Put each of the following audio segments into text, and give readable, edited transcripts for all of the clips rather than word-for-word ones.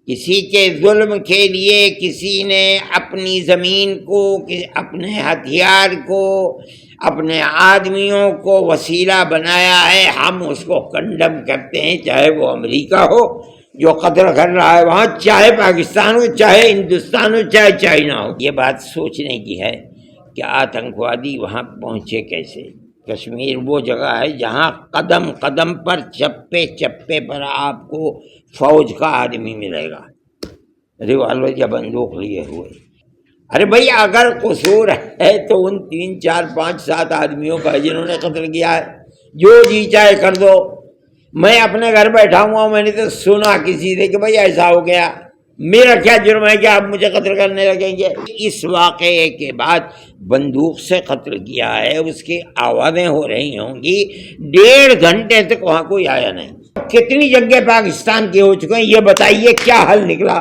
کسی کے ظلم کے لیے کسی نے اپنی زمین کو، اپنے ہتھیار کو، اپنے آدمیوں کو وسیلہ بنایا ہے، ہم اس کو کنڈم کرتے ہیں، چاہے وہ امریکہ ہو جو قتل کر رہا ہے وہاں، چاہے پاکستان ہو، چاہے ہندوستان ہو، چاہے چائنا ہو۔ یہ بات سوچنے کی ہے کہ آتنکوادی وہاں پہنچے کیسے۔ کشمیر وہ جگہ ہے جہاں قدم قدم پر، چپے چپے پر آپ کو فوج کا آدمی ملے گا، ریوالور یا بندوق لیے ہوئے۔ ارے بھائی اگر قصور ہے تو ان 3 4 5 7 آدمیوں کا جنہوں نے قتل کیا ہے، جو جی چاہے کر دو۔ میں اپنے گھر بیٹھا ہوا، میں نے تو سنا کسی سے کہ بھائی ایسا ہو گیا، میرا کیا جرم ہے کہ آپ مجھے قتل کرنے لگیں گے؟ اس واقعے کے بعد بندوق سے قتل کیا ہے، اس کی آوازیں ہو رہی ہوں گی، 1.5 گھنٹے تک وہاں کوئی آیا نہیں۔ کتنی جنگیں پاکستان کی ہو چکے ہیں، یہ بتائیے کیا حل نکلا؟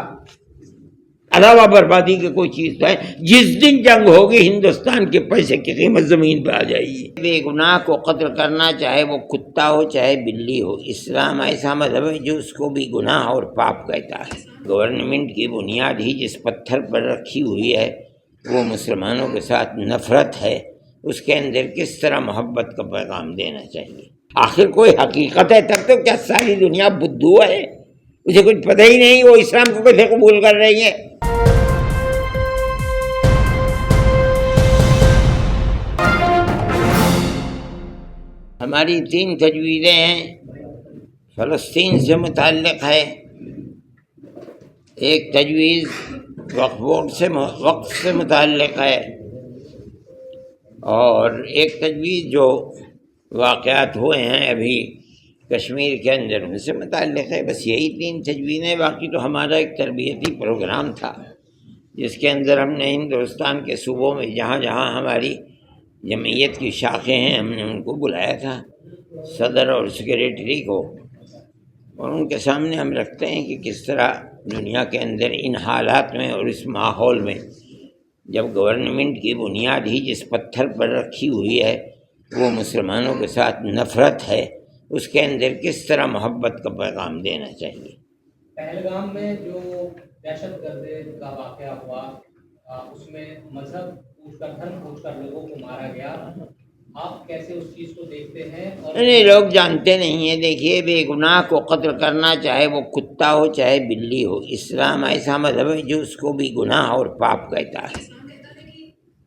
علاوہ بربادی کی کوئی چیز تو ہے؟ جس دن جنگ ہوگی ہندوستان کے پیسے کی قیمت زمین پہ آ جائے گی۔ بے گناہ کو قتل کرنا، چاہے وہ کتا ہو چاہے بلی ہو، اسلام ایسا مذہب ہے جو اس کو بھی گناہ اور پاپ کہتا ہے۔ گورنمنٹ کی بنیاد ہی جس پتھر پر رکھی ہوئی ہے وہ مسلمانوں کے ساتھ نفرت ہے، اس کے اندر کس طرح محبت کا پیغام دینا چاہیے؟ آخر کوئی حقیقت ہے تب تو کیا ساری دنیا بدھو ہے؟ اسے کچھ پتہ ہی نہیں وہ اسلام کو کیسے قبول کر رہی ہے۔ ہماری 3 تجویزیں ہیں، فلسطین سے متعلق ہے، ایک تجویز وقف بورڈ سے وقف سے متعلق ہے، اور ایک تجویز جو واقعات ہوئے ہیں ابھی کشمیر کے اندر ان سے متعلق ہے۔ بس یہی 3 تجویزیں، باقی تو ہمارا ایک تربیتی پروگرام تھا جس کے اندر ہم نے ہندوستان کے صوبوں میں جہاں جہاں ہماری جمعیت کی شاخیں ہیں ہم نے ان کو بلایا تھا، صدر اور سیکریٹری کو، اور ان کے سامنے ہم رکھتے ہیں کہ کس طرح دنیا کے اندر ان حالات میں اور اس ماحول میں جب گورنمنٹ کی بنیاد ہی جس پتھر پر رکھی ہوئی ہے وہ مسلمانوں کے ساتھ نفرت ہے، اس کے اندر کس طرح محبت کا پیغام دینا چاہیے۔ پہلگام میں جو دہشت گردی کا واقعہ ہوا، اس میں مذہب پوچھ کر، دھرم پوچھ کر لوگوں کو مارا گیا، آپ کیسے اس چیز کو دیکھتے ہیں؟ نہیں، لوگ جانتے نہیں ہیں۔ دیکھیے، بے گناہ کو قتل کرنا، چاہے وہ کتا ہو چاہے بلی ہو، اسلام ایسا مذہب ہے جو اس کو بھی گناہ اور پاپ کہتا ہے۔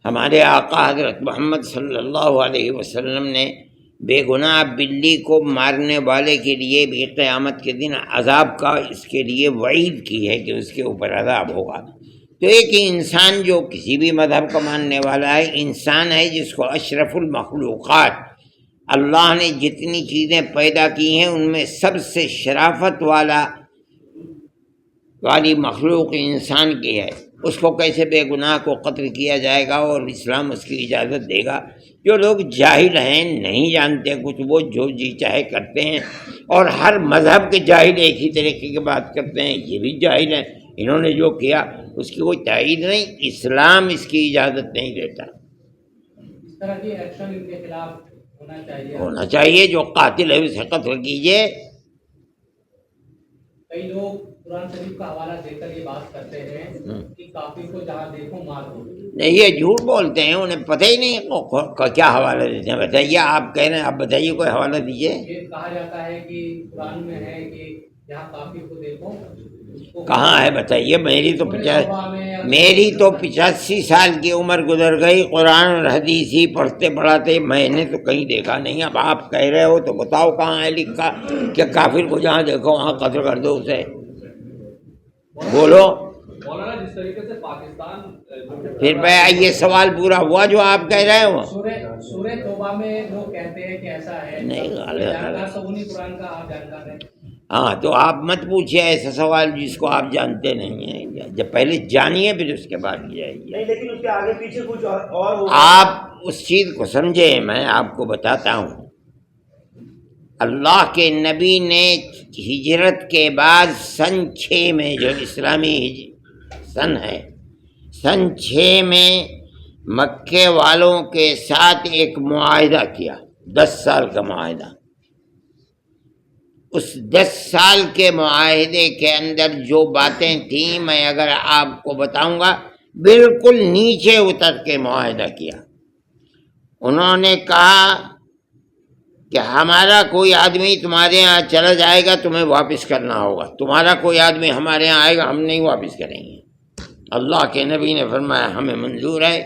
ہمارے آقا حضرت محمد صلی اللہ علیہ وسلم نے بے گناہ بلی کو مارنے والے کے لیے بھی قیامت کے دن عذاب کا اس کے لیے وعید کی ہے کہ اس کے اوپر عذاب ہوگا۔ تو ایک انسان جو کسی بھی مذہب کا ماننے والا ہے، انسان ہے جس کو اشرف المخلوقات، اللہ نے جتنی چیزیں پیدا کی ہیں ان میں سب سے شرافت والی مخلوق انسان کی ہے، اس کو کیسے بے گناہ کو قتل کیا جائے گا اور اسلام اس کی اجازت دے گا؟ جو لوگ جاہل ہیں، نہیں جانتے کچھ، وہ جو جی چاہے کرتے ہیں، اور ہر مذہب کے جاہل ایک ہی طریقے کی بات کرتے ہیں، یہ بھی جاہل ہیں، انہوں نے جو کیا اس کی کوئی تائید نہیں، اسلام اس کی اجازت نہیں دیتا۔ اس طرح کی ایکشن ان کے خلاف ہونا چاہیے، جو قاتل ہے اسے قتل کیجیے۔ کئی لوگ قرآن شریف کا حوالہ دے کر یہ بات کرتے ہیں کہ کافر کو جہاں دیکھو مار دو۔ نہیں، یہ جھوٹ بولتے ہیں، انہیں پتہ ہی نہیں کیا حوالہ دیتے ہیں۔ بتائیے، آپ کہہ رہے ہیں، آپ بتائیے کوئی حوالہ دیجیے۔ یہ کہا جاتا ہے کہ قرآن میں ہے کہ جہاں کافر کو دیکھو۔ کہاں ہے بتائیے؟ میری تو 85 سال کی عمر گزر گئی، قرآن اور حدیث ہی پڑھتے پڑھاتے میں نے تو کہیں دیکھا نہیں۔ اب آپ کہہ رہے ہو تو بتاؤ کہاں ہے لکھا کہ کافر کو جہاں دیکھو وہاں قتل کر دو اسے؟ بولو۔ جس طریقے سے پاکستان، پھر یہ سوال پورا ہوا جو آپ کہہ رہے ہو؟ سورہ توبہ میں لوگ کہتے ہیں کہ ایسا ہے، نہیں، جانکار تو نہیں قرآن کا، آپ جانکار ہیں۔ ہاں، تو آپ مت پوچھئے ایسا سوال جس کو آپ جانتے نہیں ہیں، جب پہلے جانیے پھر اس کے بعد جائیے۔ لیکن اس کے آگے پیچھے کچھ اور آپ اس چیز کو سمجھے، میں آپ کو بتاتا ہوں۔ اللہ کے نبی نے ہجرت کے بعد سن 6 میں، جو اسلامی سن ہے، سن 6 میں مکے والوں کے ساتھ ایک معاہدہ کیا، 10 سال کا معاہدہ۔ اس 10 سال کے معاہدے کے اندر جو باتیں تھیں میں اگر آپ کو بتاؤں گا، بالکل نیچے اتر کے معاہدہ کیا۔ انہوں نے کہا کہ ہمارا کوئی آدمی تمہارے یہاں چلا جائے گا تمہیں واپس کرنا ہوگا، تمہارا کوئی آدمی ہمارے یہاں آئے گا ہم نہیں واپس کریں گے۔ اللہ کے نبی نے فرمایا ہمیں منظور ہے،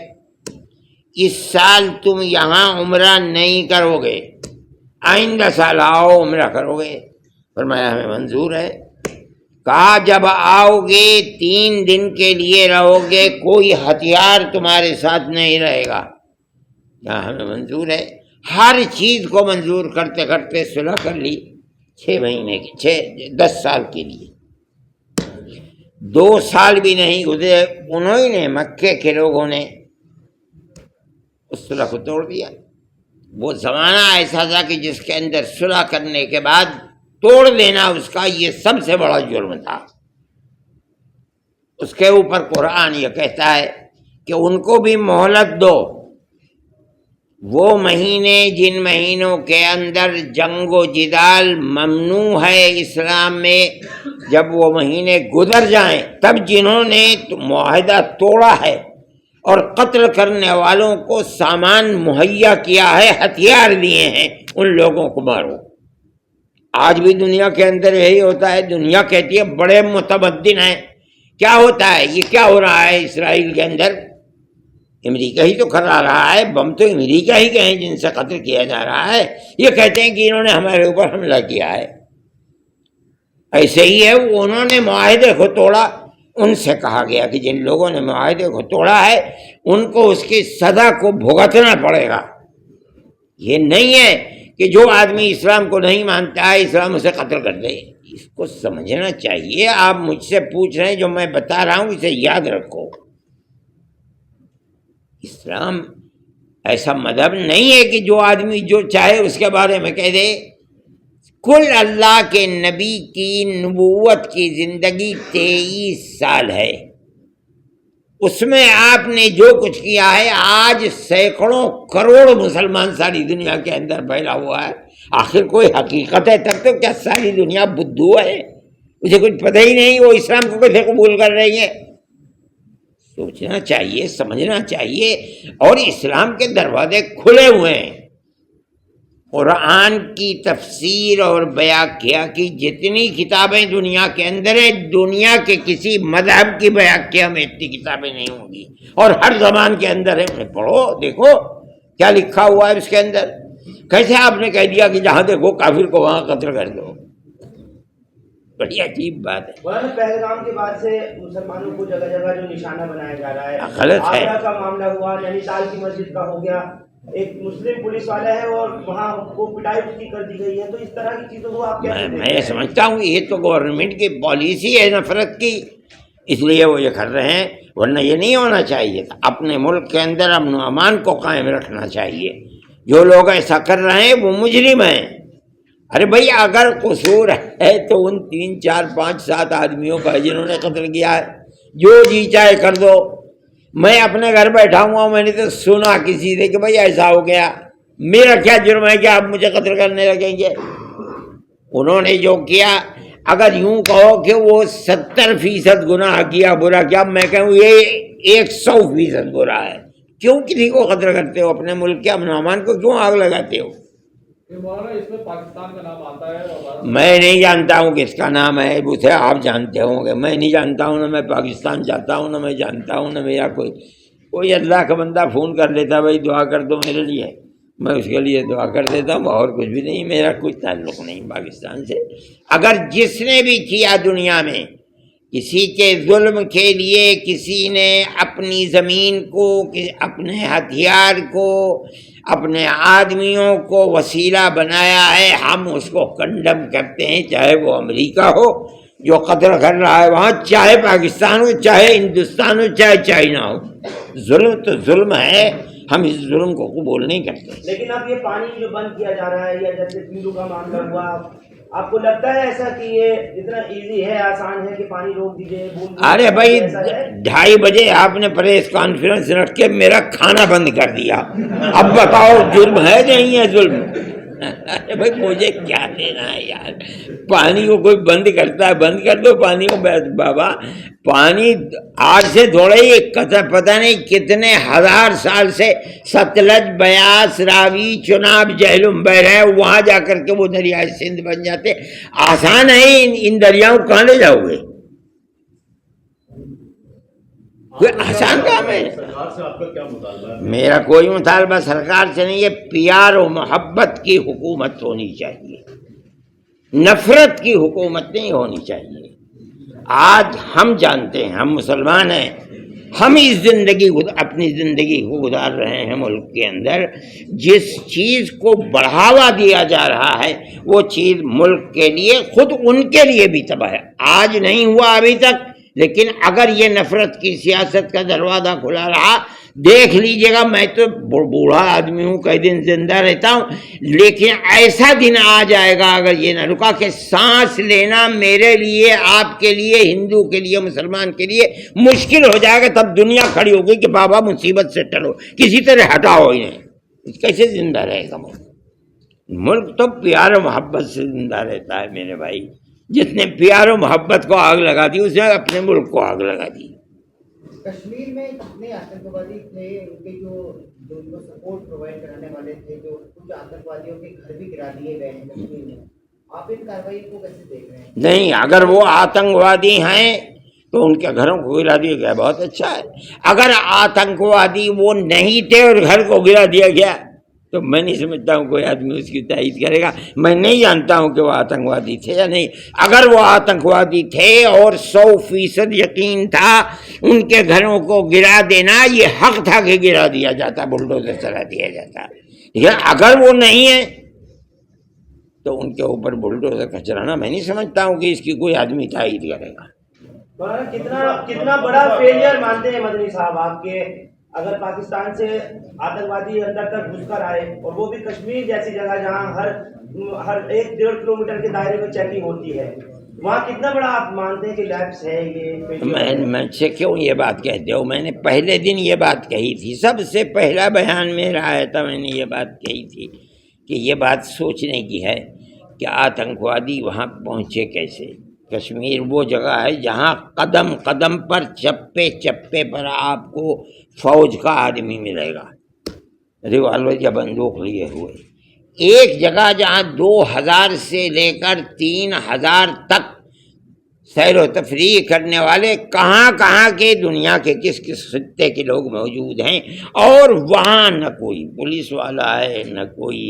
اس سال تم یہاں عمرہ نہیں کرو گے، آئندہ سال آؤ عمرہ کرو گے۔ فرمایا ہمیں منظور ہے۔ کہا جب آؤ گے 3 دن کے لیے رہو گے، کوئی ہتھیار تمہارے ساتھ نہیں رہے گا۔ کہا ہمیں منظور ہے۔ ہر چیز کو منظور کرتے کرتے صلح کر لی 6 مہینے کی 10 سال کے لیے۔ 2 سال بھی نہیں گزرے، انہوں نے مکے کے لوگوں نے اس صلح کو توڑ دیا۔ وہ زمانہ ایسا تھا کہ جس کے اندر صلح کرنے کے بعد توڑ دینا اس کا یہ سب سے بڑا جرم تھا۔ اس کے اوپر قرآن یہ کہتا ہے کہ ان کو بھی مہلت دو، وہ مہینے جن مہینوں کے اندر جنگ و جدال ممنوع ہے اسلام میں، جب وہ مہینے گزر جائیں تب جنہوں نے معاہدہ توڑا ہے اور قتل کرنے والوں کو سامان مہیا کیا ہے، ہتھیار دیے ہیں، ان لوگوں کو مارو۔ آج بھی دنیا کے اندر یہی ہوتا ہے، دنیا کہتی ہے بڑے متمدن ہیں، کیا ہوتا ہے؟ یہ کیا ہو رہا ہے اسرائیل کے اندر؟ امریکہ ہی تو کرا رہا ہے، بم تو امریکہ ہی کے ہیں جن سے قتل کیا جا رہا ہے۔ یہ کہتے ہیں کہ انہوں نے ہمارے اوپر حملہ کیا ہے۔ ایسے ہی ہے، انہوں نے معاہدے کو توڑا، ان سے کہا گیا کہ جن لوگوں نے معاہدے کو توڑا ہے ان کو اس کی سزا کو بھگتنا پڑے گا۔ یہ نہیں ہے کہ جو آدمی اسلام کو نہیں مانتا ہے اسلام اسے قتل کر دے۔ اس کو سمجھنا چاہیے۔ آپ مجھ سے پوچھ رہے ہیں، جو میں بتا رہا ہوں اسے یاد رکھو۔ اسلام ایسا مذہب نہیں ہے کہ جو آدمی جو چاہے اس کے بارے میں کہہ دے۔ کل اللہ کے نبی کی نبوت کی زندگی 23 سال ہے، اس میں آپ نے جو کچھ کیا ہے، آج سینکڑوں کروڑ مسلمان ساری دنیا کے اندر پھیلا ہوا ہے۔ آخر کوئی حقیقت ہے تب تو کیا ساری دنیا بدھو ہے؟ مجھے کچھ پتہ ہی نہیں وہ اسلام کو کیسے قبول کر رہی ہے۔ سوچنا چاہیے، سمجھنا چاہیے، اور اسلام کے دروازے کھلے ہوئے ہیں۔ قرآن کی تفسیر اور بیاکیا کی جتنی کتابیں دنیا کے اندر ہیں، دنیا کے کسی مذہب کی بیاکیا میں اتنی کتابیں نہیں ہوں گی، اور ہر زبان کے اندر ہے۔ انہیں پڑھو، دیکھو کیا لکھا ہوا ہے اس کے اندر۔ کیسے آپ نے کہہ دیا کہ جہاں دیکھو کافر کو وہاں قتل کر دو؟ بڑی عجیب بات ہے۔ پہلگام کے بعد سے مسلمانوں کو جگہ جگہ جو نشانہ بنایا جا رہا ہے، غلط ہے۔ آگرہ کا معاملہ ہوا، نینی تال کی مسجد کا ہو گیا، ایک مسلم پولیس والا ہے اور وہاں کو پٹائی اس کی کر دی گئی ہے، تو اس طرح کی چیزوں کو آپ کیسے دیکھتے ہیں؟ میں سمجھتا ہوں یہ تو گورنمنٹ کی پالیسی ہے نفرت کی، اس لیے وہ یہ کر رہے ہیں، ورنہ یہ نہیں ہونا چاہیے تھا۔ اپنے ملک کے اندر امن و امان کو قائم رکھنا چاہیے۔ جو لوگ ایسا کر رہے ہیں وہ مجرم ہیں۔ ارے بھائی اگر قصور ہے تو ان 3 4 5 7 آدمیوں کا جنہوں نے قتل کیا ہے، جو جی چاہے کر دو۔ میں اپنے گھر بیٹھا ہوا ہوں، میں نے تو سنا کسی سے کہ بھائی ایسا ہو گیا، میرا کیا جرم ہے کہ آپ مجھے قتل کرنے لگیں گے؟ انہوں نے جو کیا، اگر یوں کہو کہ وہ 70% گناہ کیا، برا کیا، میں کہوں یہ 100% برا ہے۔ کیوں کسی کو قتل کرتے ہو؟ اپنے ملک کے امن و امان کو کیوں آگ لگاتے ہو؟ اس میں پاکستان کا نام آتا ہے۔ میں نہیں جانتا ہوں کس کا نام ہے، اسے آپ جانتے ہوں گے، میں نہیں جانتا ہوں، نہ میں پاکستان جاتا ہوں، نہ میں جانتا ہوں، نہ میرا کوئی اللہ کا بندہ فون کر لیتا بھائی دعا کر دو میرے لیے، میں اس کے لیے دعا کر دیتا ہوں، اور کچھ بھی نہیں، میرا کوئی تعلق نہیں پاکستان سے۔ اگر جس نے بھی کیا دنیا میں کسی کے ظلم کے لیے، کسی نے اپنی زمین کو، اپنے ہتھیار کو، اپنے آدمیوں کو وسیلہ بنایا ہے، ہم اس کو کنڈم کرتے ہیں، چاہے وہ امریکہ ہو جو قتل کر رہا ہے وہاں، چاہے پاکستان ہو، چاہے ہندوستان ہو، چاہے چائنا ہو۔ ظلم تو ظلم ہے، ہم اس ظلم کو قبول نہیں کرتے۔ لیکن اب یہ پانی جو بند کیا جا رہا ہے، یا جیسے ہندو کا معاملہ ہوا، آپ کو لگتا ہے ایسا کہ یہ اتنا ایزی ہے، آسان ہے کہ پانی روک دیجئے؟ ارے بھائی 2:30 بجے آپ نے پریس کانفرنس رکھ کے میرا کھانا بند کر دیا، اب بتاؤ جرم ہے نہیں ہے ظلم؟ ارے بھائی مجھے کیا لینا ہے یار، پانی کو کوئی بند کرتا ہے، بند کر دو پانی کو بابا۔ پانی آج سے تھوڑا ہی پتہ نہیں کتنے ہزار سال سے ستلج، بیاس، راوی، چناب، جہلم بہ رہے ہیں، وہاں جا کر کے وہ دریائے سندھ بن جاتے۔ آسان ہے ان دریاؤں کہاں لے جاؤ گے؟ کوئی آسان کام ہے؟ سرکار سے آپ کا کیا مطالبہ ہے؟ میرا کوئی مطالبہ سرکار سے نہیں ہے، پیار و محبت کی حکومت ہونی چاہیے، نفرت کی حکومت نہیں ہونی چاہیے۔ آج ہم جانتے ہیں، ہم مسلمان ہیں، ہم اس اپنی زندگی کو گزار رہے ہیں ملک کے اندر، جس چیز کو بڑھاوا دیا جا رہا ہے وہ چیز ملک کے لیے، خود ان کے لیے بھی تباہ ہے۔ آج نہیں ہوا ابھی تک، لیکن اگر یہ نفرت کی سیاست کا دروازہ کھلا رہا، دیکھ لیجئے گا، میں تو بوڑھا آدمی ہوں، کئی دن زندہ رہتا ہوں، لیکن ایسا دن آ جائے گا اگر یہ نہ رکا کہ سانس لینا میرے لیے، آپ کے لیے، ہندو کے لیے، مسلمان کے لیے مشکل ہو جائے گا۔ تب دنیا کھڑی ہوگی کہ بابا مصیبت سے ٹلو، کسی طرح ہٹاؤ انہیں۔ کیسے زندہ رہے گا ملک؟ ملک تو پیار و محبت سے زندہ رہتا ہے میرے بھائی۔ جس نے پیار و محبت کو آگ لگا دی، اس نے اپنے ملک کو آگ لگا دی۔ کشمیر میں کتنے آتنکوادی تھے، ان کے جو ان کو سپورٹ پرووائڈ کرانے والے تھے، جو کچھ آتنکوادیوں کے گھر بھی گرا دیے گئے ہیں کشمیر میں، آپ ان کارروائی کو کیسے دیکھ رہے ہیں؟ نہیں، اگر وہ آتنکوادی ہیں تو ان کے گھروں کو گرا دیا گیا، بہت اچھا ہے۔ اگر آتنکوادی وہ نہیں تھے اور گھر کو گرا دیا گیا تو میں نہیں سمجھتا ہوں کوئی آدمی اس کی تائید کرے گا۔ میں نہیں جانتا ہوں کہ وہ آتنکوادی تھے یا نہیں۔ اگر وہ آتنکوادی تھے اور 100% یقین تھا ان کے گھروں کو گرا دینا، یہ حق تھا کہ گرا دیا جاتا، بلڈوزر چلا دیا جاتا۔ لیکن اگر وہ نہیں ہے تو ان کے اوپر بلڈوزر کا چلانا میں نہیں سمجھتا ہوں کہ اس کی کوئی آدمی تائید کرے گا۔ کتنا بڑا فیلئر مانتے ہیں مدنی صاحب آپ کے، اگر پاکستان سے آتنکوادی اندر تک گھس کر آئے، اور وہ بھی کشمیر جیسی جگہ جہاں ہر 1-1.5 کلومیٹر کے دائرے میں چیکنگ ہوتی ہے، وہاں کتنا بڑا آپ مانتے ہیں کہ لیپس ہے یہ؟ میں سے کیوں یہ بات کہتے ہو؟ میں نے پہلے دن یہ بات کہی تھی، سب سے پہلا بیان میرا آیا تھا، میں نے یہ بات کہی تھی کہ یہ بات سوچنے کی ہے کہ آتنکوادی وہاں پہنچے کیسے۔ کشمیر وہ جگہ ہے جہاں قدم قدم پر، چپے چپے پر آپ کو فوج کا آدمی ملے گا، ریوالور یا بندوق لیے ہوئے۔ ایک جگہ جہاں 2000 سے لے کر 3000 تک سیر و تفریح کرنے والے کہاں کہاں کے دنیا کے کس کس خطے کے لوگ موجود ہیں، اور وہاں نہ کوئی پولیس والا ہے نہ کوئی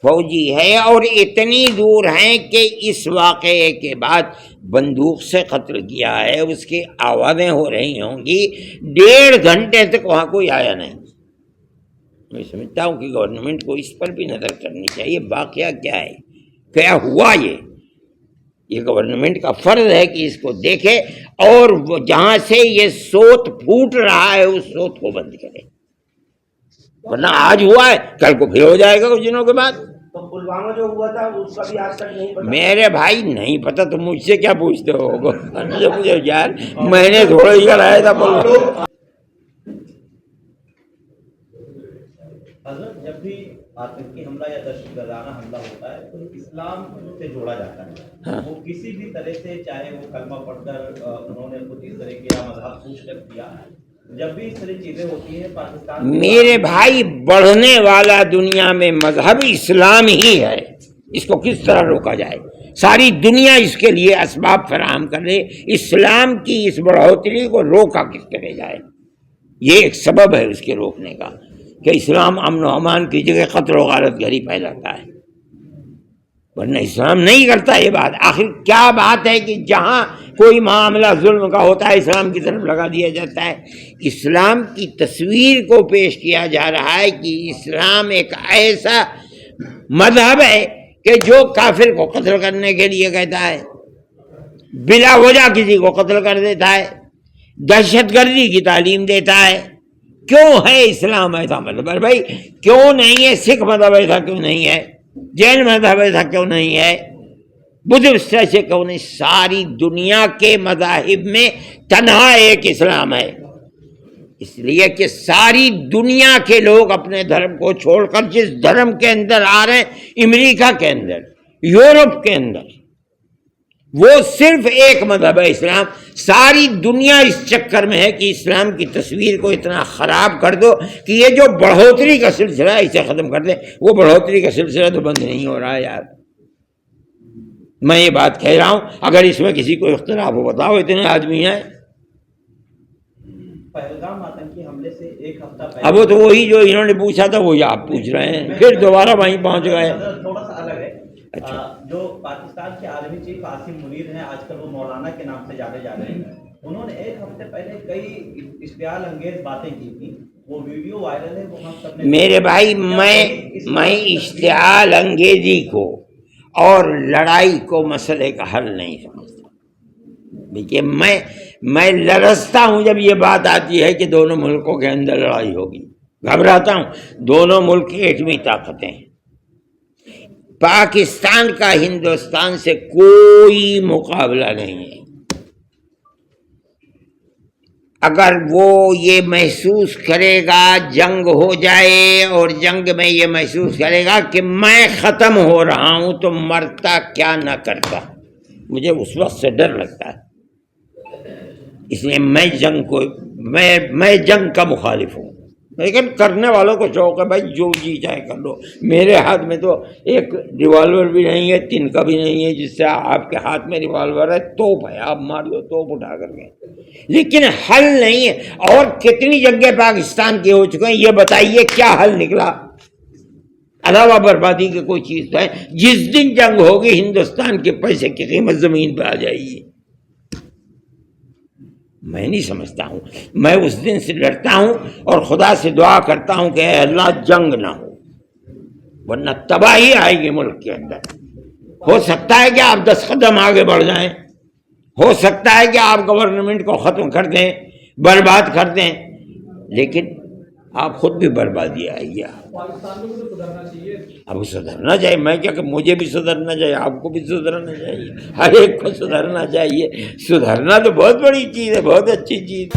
فوجی ہے، اور اتنی دور ہیں کہ اس واقعے کے بعد بندوق سے قتل کیا ہے، اس کی آوازیں ہو رہی ہوں گی، 1.5 گھنٹے تک وہاں کوئی آیا نہیں۔ میں سمجھتا ہوں کہ گورنمنٹ کو اس پر بھی نظر کرنی چاہیے، واقعہ کیا ہے، کیا ہوا۔ یہ گورنمنٹ کا فرض ہے کہ اس کو دیکھے، اور جہاں سے یہ سوت پھوٹ رہا ہے اس سوت کو بند کرے، ورنہ آج ہوا ہے کل کو پھر ہو جائے گا کچھ دنوں کے بعد۔ تو پلوامہ جو ہوا تھا اس کا بھی آج تک نہیں پتا؟ میرے بھائی نہیں پتا تو مجھ سے کیا پوچھتے ہو؟ مجھے یار میں نے تھوڑا ہی کرایا تھا حضرت، جب بھی آتنکی حملہ یا دہشت گردانہ حملہ ہوتا ہے تو اسلام سے جوڑا جاتا ہے، وہ کسی بھی طرح سے، چاہے وہ کلمہ پڑھ کر انہوں نے خود اس طرح کیا، مذہب پوچھ کر کیا، جب بھی اس طرح چیزیں ہوتی ہیں پاکستان، میرے بھائی بڑھنے والا دنیا میں مذہب اسلام ہی ہے، اس کو کس طرح روکا جائے؟ ساری دنیا اس کے لیے اسباب فراہم کر رہے، اسلام کی اس بڑھوتری کو روکا کس طرح جائے؟ یہ ایک سبب ہے اس کے روکنے کا کہ اسلام امن و امان کی جگہ قتل و غارت گری پھیلاتا ہے، ورنہ اسلام نہیں کرتا یہ بات۔ آخر کیا بات ہے کہ جہاں کوئی معاملہ ظلم کا ہوتا ہے اسلام کی طرف لگا دیا جاتا ہے؟ اسلام کی تصویر کو پیش کیا جا رہا ہے کہ اسلام ایک ایسا مذہب ہے کہ جو کافر کو قتل کرنے کے لیے کہتا ہے، بلا وجہ کسی کو قتل کر دیتا ہے، دہشت گردی کی تعلیم دیتا ہے۔ کیوں ہے اسلام ایسا مذہب؟ بھائی کیوں نہیں ہے سکھ مذہب ایسا کیوں نہیں ہے؟ جین مذہب ایسا کیوں نہیں ہے؟ بدھسٹ سے کیوں نہیں؟ ساری دنیا کے مذاہب میں تنہا ایک اسلام ہے اس لیے کہ ساری دنیا کے لوگ اپنے دھرم کو چھوڑ کر جس دھرم کے اندر آ رہے ہیں، امریکہ کے اندر، یورپ کے اندر، وہ صرف ایک مذہب ہے اسلام. ساری دنیا اس چکر میں ہے کہ اسلام کی تصویر کو اتنا خراب کر دو کہ یہ جو بڑھوتری کا سلسلہ ہے اسے ختم کر دیں. وہ بڑھوتری کا سلسلہ تو بند نہیں ہو رہا ہے یار. میں یہ بات کہہ رہا ہوں، اگر اس میں کسی کو اختلاف ہو بتاؤ، اتنے آدمی ہیں. پہلگام آتنکی حملے سے ایک ہفتہ پہلے اب وہ تو وہی جو انہوں نے پوچھا تھا وہی آپ پوچھ رہے ہیں، پھر دوبارہ وہیں پہنچ گئے. تھوڑا سا الگ ہے. اچھا. جو پاکستان کے عالمی چیف عاصم منیر ہیں، آج کل وہ مولانا کے نام سے جانے جا رہے ہیں، انہوں نے ایک ہفتے پہلے کئی اشتعال انگیز باتیں کی تھیں. وہ ویڈیو وائرل ہے، وہ ہم سب نے. میرے بھائی، میں اشتعال انگیزی کو اور لڑائی کو مسئلے کا حل نہیں سمجھتا. دیکھیے، میں لرزتا ہوں جب یہ بات آتی ہے کہ دونوں ملکوں کے اندر لڑائی ہوگی. گھبراتا ہوں. دونوں ملک ایٹمی طاقتیں ہیں. پاکستان کا ہندوستان سے کوئی مقابلہ نہیں ہے. اگر وہ یہ محسوس کرے گا جنگ ہو جائے اور جنگ میں یہ محسوس کرے گا کہ میں ختم ہو رہا ہوں تو مرتا کیا نہ کرتا. مجھے اس وقت سے ڈر لگتا ہے. اس لیے میں جنگ کا مخالف ہوں. لیکن کرنے والوں کو شوق ہے، بھائی جو جی چاہے کر لو. میرے ہاتھ میں تو ایک ریوالور بھی نہیں ہے، تن کا بھی نہیں ہے جس سے آپ کے ہاتھ میں ریوالور ہے. توپ ہے، آپ مار دو توپ اٹھا کر کے. لیکن حل نہیں ہے. اور کتنی جنگیں پاکستان کی ہو چکے ہیں، یہ بتائیے کیا حل نکلا؟ علاوہ بربادی کی کوئی چیز تو ہے. جس دن جنگ ہوگی ہندوستان کے پیسے کی قیمت زمین پہ آ جائے گی. میں نہیں سمجھتا ہوں. میں اس دن سے ڈرتا ہوں اور خدا سے دعا کرتا ہوں کہ اے اللہ جنگ نہ ہو، ورنہ تباہی آئے گی ملک کے اندر. ہو سکتا ہے کہ آپ 10 قدم آگے بڑھ جائیں، ہو سکتا ہے کہ آپ گورنمنٹ کو ختم کر دیں، برباد کر دیں، لیکن آپ خود بھی بربادی آئے گی. پاکستان کو بھی تو سدھرنا چاہیے. اب سدھرنا چاہیے. میں کیا کہ مجھے بھی سدھرنا چاہیے، آپ کو بھی سدھرنا چاہیے، ہر ایک کو سدھرنا چاہیے. سدھرنا تو بہت بڑی چیز ہے، بہت اچھی چیز.